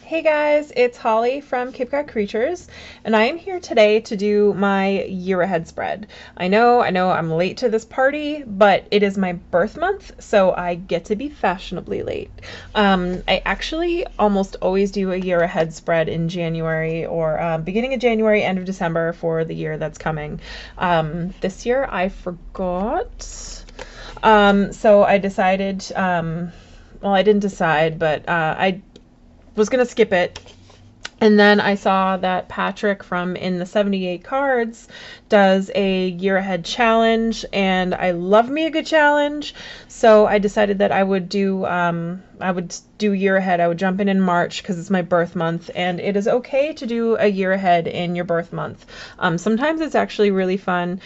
Hey guys, it's Holly from Cape Cod Creatures, and I am here today to do my year ahead spread. I know I'm late to this party, but it is my birth month, so I get to be fashionably late. I actually almost always do a year ahead spread in January or beginning of January, end of December for the year that's coming. This year I forgot. So I decided, well, I didn't decide, but I was going to skip it. And then I saw that Patrick from In the 78 Cards does a year ahead challenge, and I love me a good challenge. So I decided that I would do year ahead. I would jump in March because it's my birth month, and it is okay to do a year ahead in your birth month. Sometimes it's actually really fun.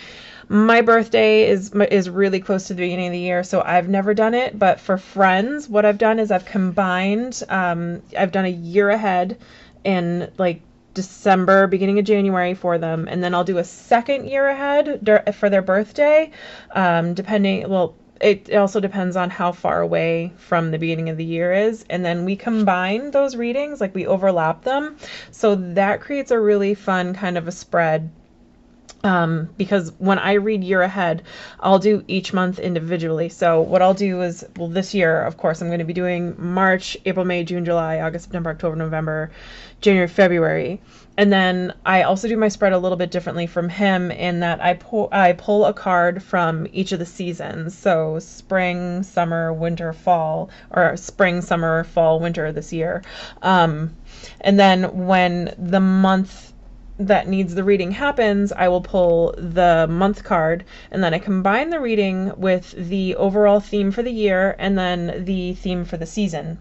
My birthday is really close to the beginning of the year, so I've never done it. But for friends, what I've done is I've combined. I've done a year ahead in like December, beginning of January for them, and then I'll do a second year ahead for their birthday, depending. Well, it also depends on how far away from the beginning of the year is, and then we combine those readings, like we overlap them, so that creates a really fun kind of a spread. Because when I read year ahead, I'll do each month individually. So what I'll do is, well, this year, of course, I'm going to be doing March, April, May, June, July, August, September, October, November, January, February. And then I also do my spread a little bit differently from him in that I pull a card from each of the seasons. So spring, summer, winter, fall, or spring, summer, fall, winter this year. And then when the month that needs the reading happens, I will pull the month card, and then I combine the reading with the overall theme for the year and then the theme for the season.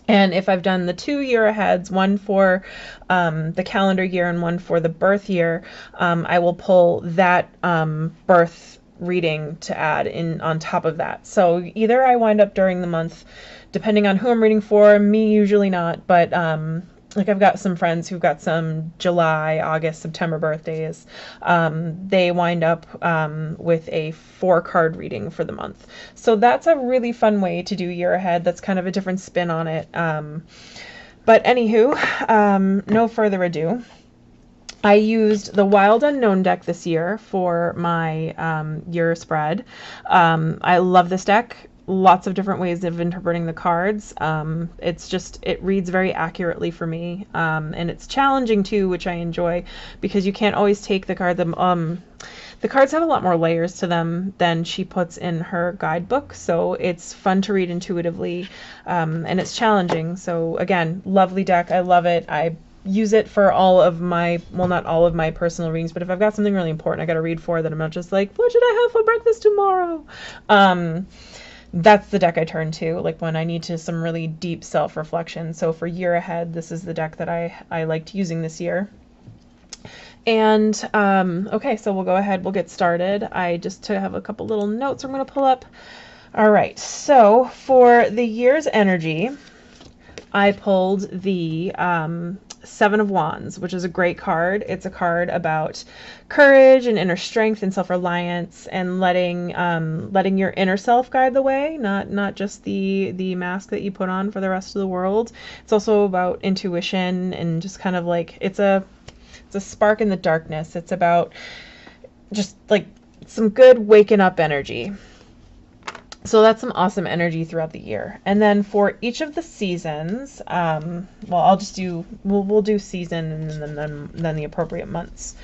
And if I've done the 2 year aheads, one for the calendar year and one for the birth year, I will pull that birth reading to add in on top of that. So either I wind up during the month, depending on who I'm reading for, me usually not, but like I've got some friends who've got some July, August, September birthdays. They wind up with a 4-card reading for the month. So that's a really fun way to do year ahead. That's kind of a different spin on it. But anywho, no further ado. I used the Wild Unknown deck this year for my year spread. I love this deck. Lots of different ways of interpreting the cards. It reads very accurately for me, and it's challenging too, which I enjoy, because you can't always take the card. The cards have a lot more layers to them than she puts in her guidebook, so it's fun to read intuitively, and it's challenging. So again, lovely deck. I love it. I use it for all of my, well, not all of my personal readings, but if I've got something really important I got to read for, that I'm not just like, what should I have for breakfast tomorrow? That's the deck I turn to, like when I need to some really deep self-reflection. So for year ahead, this is the deck that I liked using this year. And okay, so we'll go ahead, we'll get started. I just have a couple little notes I'm going to pull up. All right, so for the year's energy, I pulled the 7 of Wands, which is a great card. It's a card about courage and inner strength and self-reliance, and letting your inner self guide the way, not just the mask that you put on for the rest of the world. It's also about intuition and just kind of like it's a spark in the darkness. It's about just like some good waking up energy. So that's some awesome energy throughout the year. And then for each of the seasons, well, we'll do season and then the appropriate months.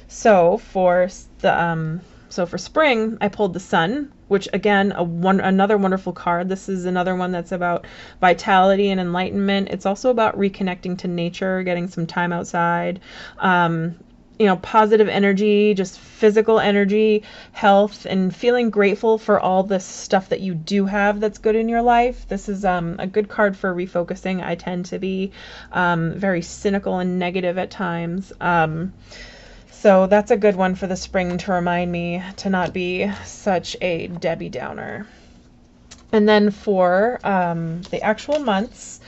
So for for spring, I pulled the Sun, which again, another wonderful card. This is another one that's about vitality and enlightenment. It's also about reconnecting to nature, getting some time outside. Positive energy, just physical energy, health, and feeling grateful for all the stuff that you do have that's good in your life. This is a good card for refocusing. I tend to be very cynical and negative at times. So that's a good one for the spring to remind me to not be such a Debbie Downer. And then for the actual months,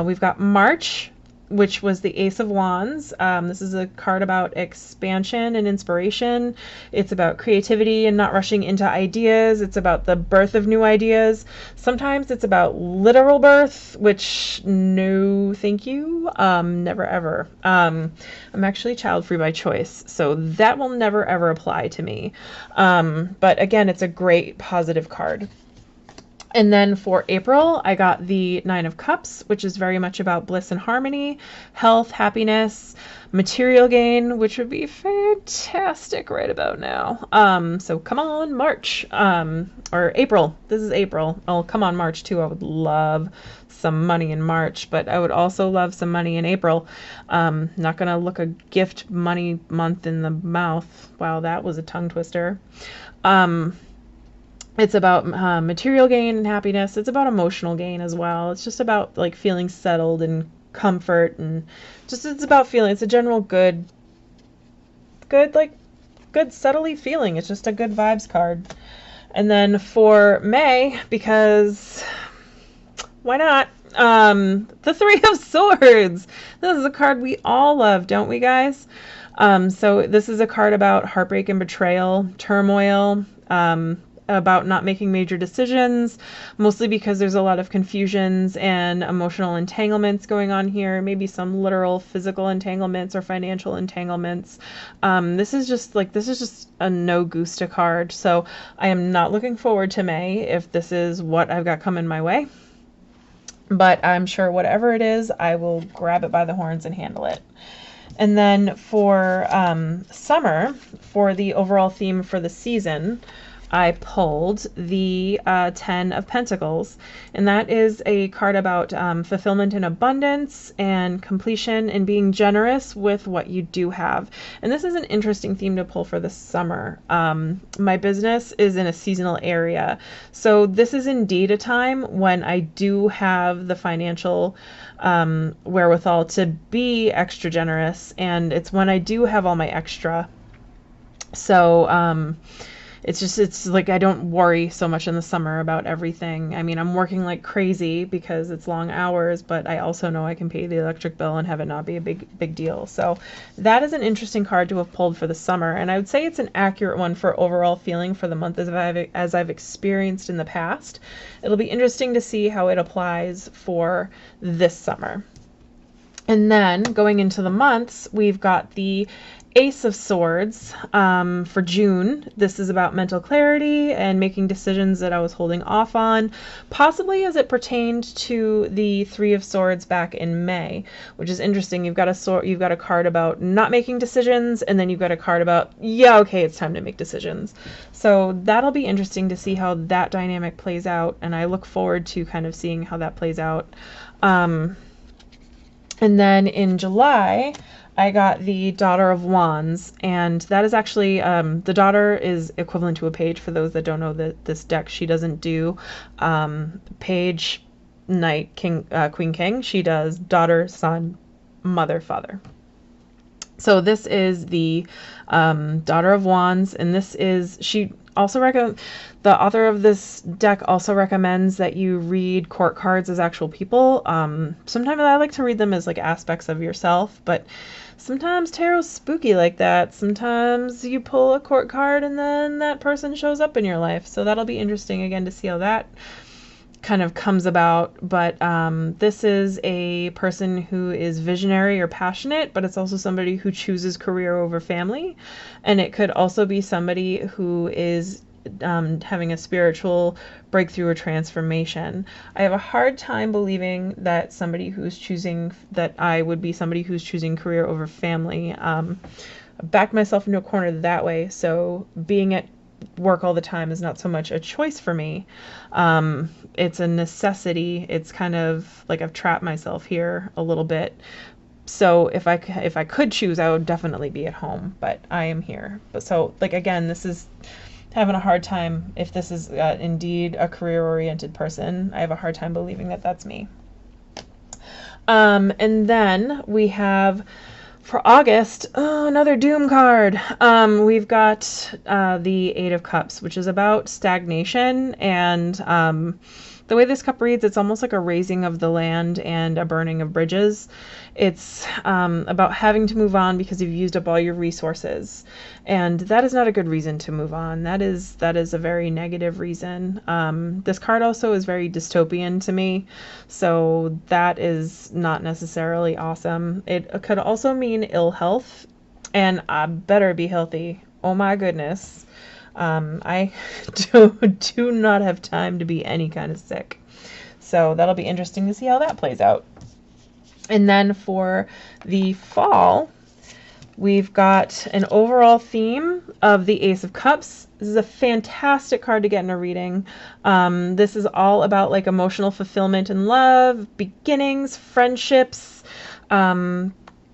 we've got March. which was the Ace of Wands. This is a card about expansion and inspiration. It's about creativity and not rushing into ideas. It's about the birth of new ideas. Sometimes it's about literal birth, which no, thank you. Never ever. I'm actually child-free by choice, so that will never ever apply to me. But again, it's a great positive card. And then for April, I got the Nine of Cups, which is very much about bliss and harmony, health, happiness, material gain, which would be fantastic right about now. So come on, March, or April. This is April. Oh, come on, March too. I would love some money in March, but I would also love some money in April. Not gonna look a gift money month in the mouth. Wow, that was a tongue twister. It's about material gain and happiness. It's about emotional gain as well. It's just about like feeling settled and comfort, and just it's about feeling. It's a general good steadily feeling. It's just a good vibes card. And then for May, because why not? The Three of Swords. This is a card we all love, don't we, guys? So this is a card about heartbreak and betrayal, turmoil, about not making major decisions, mostly because there's a lot of confusions and emotional entanglements going on here, maybe some literal physical entanglements or financial entanglements. This is just a no gusta card, so I am not looking forward to May if this is what I've got coming my way. But I'm sure whatever it is, I will grab it by the horns and handle it. And then for summer, for the overall theme for the season, I pulled the 10 of Pentacles, and that is a card about fulfillment and abundance and completion and being generous with what you do have. And this is an interesting theme to pull for the summer. My business is in a seasonal area, so this is indeed a time when I do have the financial wherewithal to be extra generous, and it's when I do have all my extra. So it's like I don't worry so much in the summer about everything. I mean, I'm working like crazy because it's long hours, but I also know I can pay the electric bill and have it not be a big deal. So that is an interesting card to have pulled for the summer, and I would say it's an accurate one for overall feeling for the month as I've experienced in the past. It'll be interesting to see how it applies for this summer. And then going into the months, we've got the Ace of Swords for June. This is about mental clarity and making decisions that I was holding off on, possibly as it pertained to the Three of Swords back in May, which is interesting. You've got a card about not making decisions, and then you've got a card about, yeah, okay, it's time to make decisions. So that'll be interesting to see how that dynamic plays out, and I look forward to kind of seeing how that plays out. And then in July, I got the Daughter of Wands, and that is actually, the Daughter is equivalent to a page. For those that don't know this deck, she doesn't do page, knight, king, queen, king. She does daughter, son, mother, father. So this is the Daughter of Wands, and this is, she also the author of this deck also recommends that you read court cards as actual people. Sometimes I like to read them as like aspects of yourself, but sometimes tarot's spooky like that. Sometimes you pull a court card and then that person shows up in your life. So that'll be interesting again to see how that kind of comes about. But this is a person who is visionary or passionate, but it's also somebody who chooses career over family. And it could also be somebody who is having a spiritual breakthrough or transformation. I have a hard time believing that I would be somebody who's choosing career over family. I backed myself into a corner that way, so being at work all the time is not so much a choice for me. It's a necessity. It's kind of like I've trapped myself here a little bit. So if I could choose, I would definitely be at home, but I am here. But so like again, this is having a hard time, if this is indeed a career-oriented person, I have a hard time believing that that's me. And then we have, for August, another Doom card. We've got the Eight of Cups, which is about stagnation and the way this cup reads, it's almost like a raising of the land and a burning of bridges. It's about having to move on because you've used up all your resources, and that is not a good reason to move on. That is a very negative reason. This card also is very dystopian to me, so that is not necessarily awesome. It could also mean ill health, and I better be healthy. Oh my goodness. I do not have time to be any kind of sick. So that'll be interesting to see how that plays out. And then for the fall, we've got an overall theme of the Ace of Cups. This is a fantastic card to get in a reading. This is all about like emotional fulfillment and love, beginnings, friendships,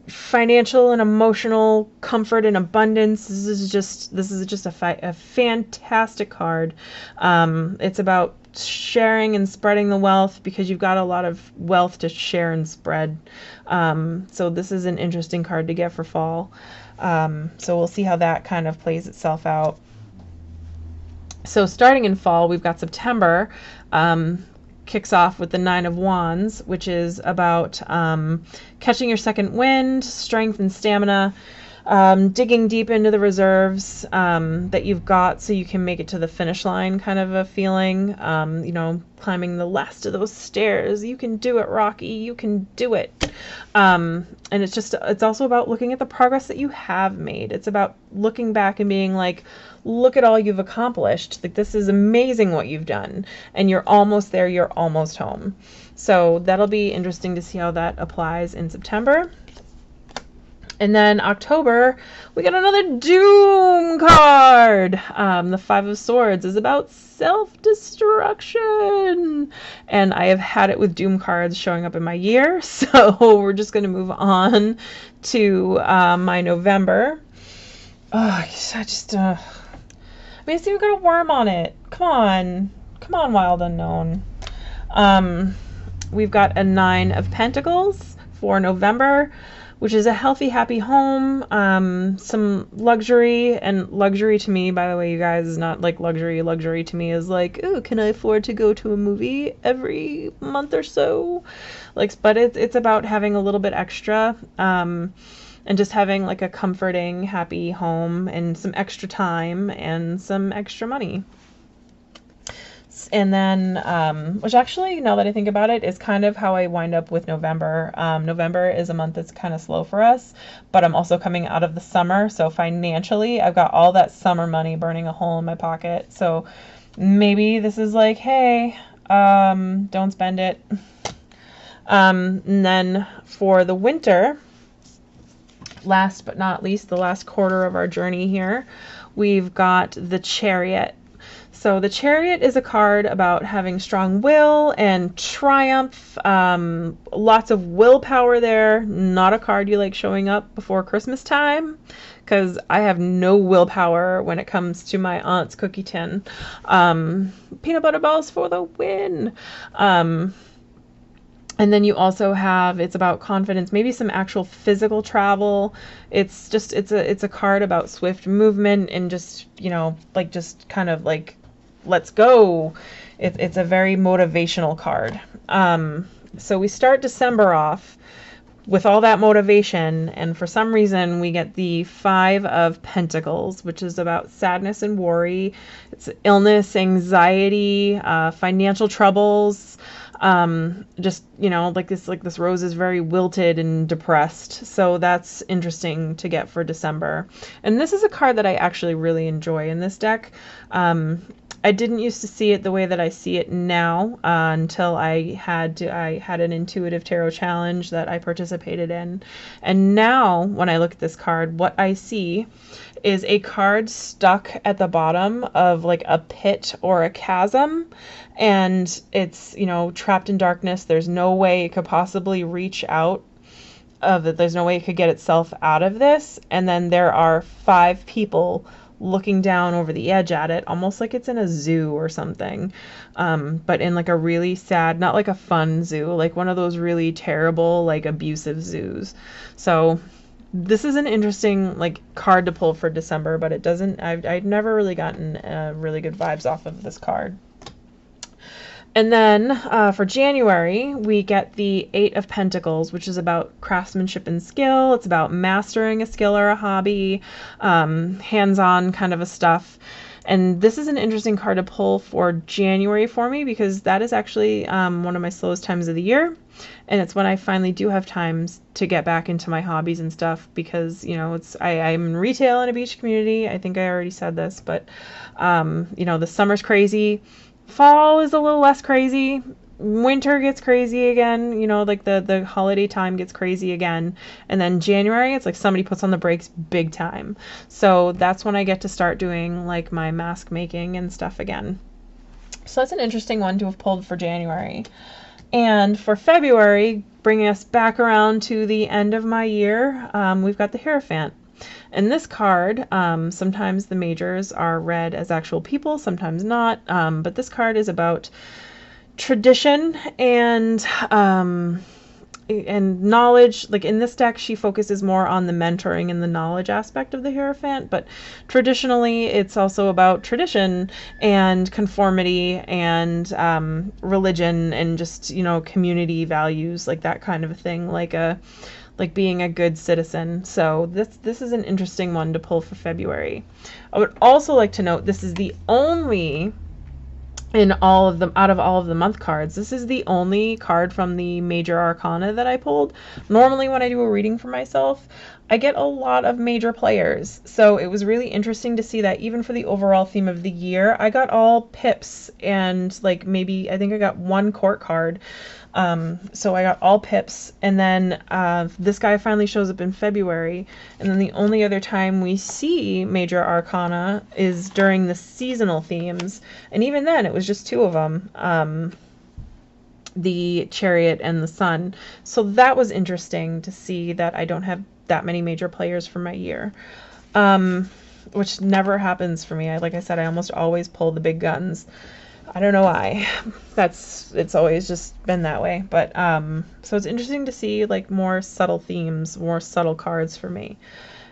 financial and emotional comfort and abundance. This is just a fantastic card. It's about sharing and spreading the wealth because you've got a lot of wealth to share and spread. So this is an interesting card to get for fall. So we'll see how that kind of plays itself out. So starting in fall, we've got September. Kicks off with the Nine of Wands, which is about catching your second wind, strength and stamina, digging deep into the reserves that you've got so you can make it to the finish line, kind of a feeling, you know, climbing the last of those stairs. You can do it, Rocky. You can do it. And it's also about looking at the progress that you have made. It's about looking back and being like, look at all you've accomplished. Like, this is amazing what you've done, and you're almost there. You're almost home. So that'll be interesting to see how that applies in September. And then October, we got another Doom card. The Five of Swords is about self-destruction. And I have had it with Doom cards showing up in my year. So we're just going to move on to my November. Oh, I mean, it's even got a worm on it. Come on, Wild Unknown. We've got a Nine of Pentacles for November, which is a healthy, happy home, some luxury, and luxury to me, by the way, you guys, is not like luxury. Luxury to me is like, ooh, can I afford to go to a movie every month or so? Like, but it's about having a little bit extra, and just having like a comforting, happy home and some extra time and some extra money. And then, which actually, now that I think about it, is kind of how I wind up with November. November is a month that's kind of slow for us, but I'm also coming out of the summer. So financially, I've got all that summer money burning a hole in my pocket. So maybe this is like, hey, don't spend it. And then for the winter, last but not least, the last quarter of our journey here, we've got the Chariot. So the Chariot is a card about having strong will and triumph, lots of willpower there. Not a card you like showing up before Christmas time, because I have no willpower when it comes to my aunt's cookie tin. Peanut butter balls for the win. And then you also have, it's about confidence, maybe some actual physical travel. It's a card about swift movement and just, you know, like just kind of like, let's go. It's a very motivational card. So we start December off with all that motivation, and for some reason we get the Five of Pentacles, which is about sadness and worry. It's illness, anxiety, financial troubles. Just, you know, like this rose is very wilted and depressed. So that's interesting to get for December. And this is a card that I actually really enjoy in this deck. I didn't used to see it the way that I see it now, until I had an intuitive tarot challenge that I participated in. And now when I look at this card, what I see is a card stuck at the bottom of like a pit or a chasm, and it's, you know, trapped in darkness. There's no way it could possibly reach out of it. There's no way it could get itself out of this. And then there are 5 people looking down over the edge at it, almost like it's in a zoo or something, but in like a really sad, not like a fun zoo, like one of those really terrible, like abusive zoos. So this is an interesting like card to pull for December, but it doesn't, I've never really gotten really good vibes off of this card. And then for January, we get the Eight of Pentacles, which is about craftsmanship and skill. It's about mastering a skill or a hobby, hands-on kind of a stuff. And this is an interesting card to pull for January for me because that is actually one of my slowest times of the year. And it's when I finally do have times to get back into my hobbies and stuff because, you know, I'm in retail in a beach community. I think I already said this, but, you know, the summer's crazy. Fall is a little less crazy. Winter gets crazy again, you know, like the holiday time gets crazy again. And then January, it's like somebody puts on the brakes big time. So that's when I get to start doing like my mask making and stuff again. So that's an interesting one to have pulled for January. And for February, bringing us back around to the end of my year, we've got the Hierophant. And this card, sometimes the majors are read as actual people, sometimes not, but this card is about tradition and knowledge. Like in this deck, she focuses more on the mentoring and the knowledge aspect of the Hierophant, but traditionally it's also about tradition and conformity and religion and just, you know, community values, like that kind of a thing, like being a good citizen. So this is an interesting one to pull for February. I would also like to note this is the only out of all of the month cards, this is the only card from the major arcana that I pulled. Normally when I do a reading for myself, I get a lot of major players. So it was really interesting to see that even for the overall theme of the year, I got all pips and like maybe I think I got one court card. So I got all pips, and then this guy finally shows up in February, and then the only other time we see major arcana is during the seasonal themes, and even then it was just two of them, the Chariot and the Sun. So that was interesting to see that I don't have that many major players for my year, which never happens for me. Like I said, I almost always pull the big guns. I don't know why. It's always just been that way. But so it's interesting to see like more subtle themes, more subtle cards for me.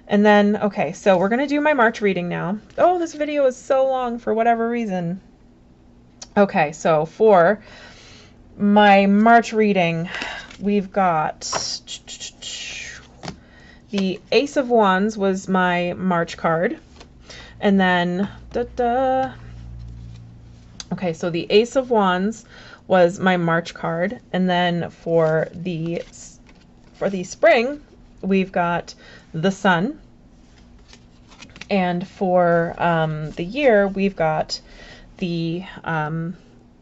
And then, okay, so we're gonna do my March reading now. Oh, this video is so long for whatever reason. Okay, so for my March reading, we've got the Ace of Wands was my March card. And then okay, so the Ace of Wands was my March card, and then for the spring, we've got the Sun, and for the year, we've got the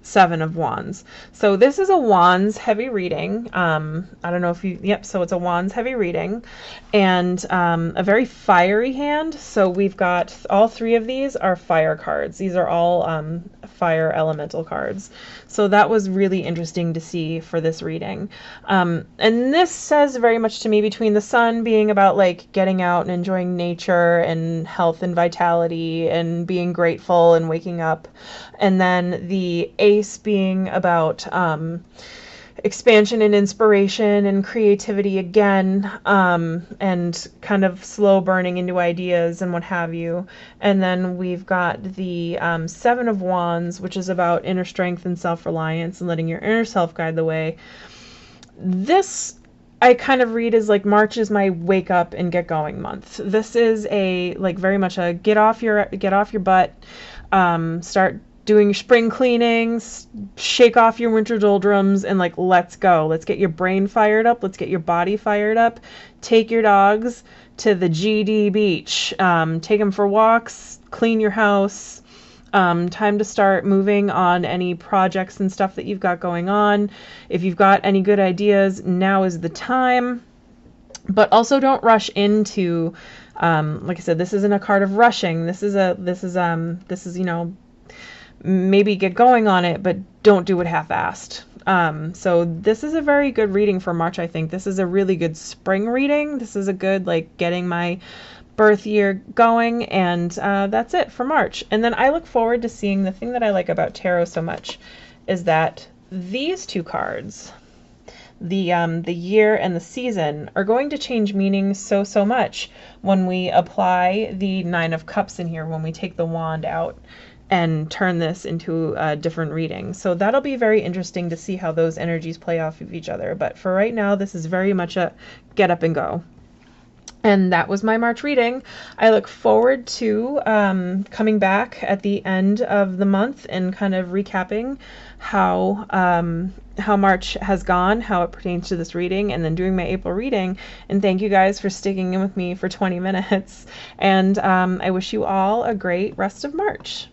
Seven of Wands. So this is a Wands heavy reading. I don't know if you, yep, so it's a Wands heavy reading and a very fiery hand. So we've got all three of these are fire cards. These are all fire elemental cards. So that was really interesting to see for this reading. And this says very much to me between the Sun being about like getting out and enjoying nature and health and vitality and being grateful and waking up, and then the Ace being about expansion and inspiration and creativity again, and kind of slow burning into ideas and what have you. And then we've got the Seven of Wands, which is about inner strength and self-reliance and letting your inner self guide the way. This I kind of read as like March is my wake up and get going month. This is a like very much a get off your butt, start doing your spring cleanings, shake off your winter doldrums, and like, let's go. Let's get your brain fired up. Let's get your body fired up. Take your dogs to the GD beach. Take them for walks, clean your house. Time to start moving on any projects and stuff that you've got going on. If you've got any good ideas, now is the time. But also don't rush into, like I said, this isn't a card of rushing. This is, you know, maybe get going on it, but don't do it half-assed. So this is a very good reading for March, I think. This is a really good spring reading. This is a good, like, getting my birth year going, and that's it for March. And then I look forward to seeing the thing that I like about tarot so much is that these two cards, the year and the season, are going to change meaning so much when we apply the Nine of Cups in here, when we take the wand out. and turn this into a different reading. So that'll be very interesting to see how those energies play off of each other. But for right now, this is very much a get up and go. And that was my March reading. I look forward to coming back at the end of the month and kind of recapping how March has gone, how it pertains to this reading, and then doing my April reading. And thank you guys for sticking in with me for 20 minutes. And I wish you all a great rest of March.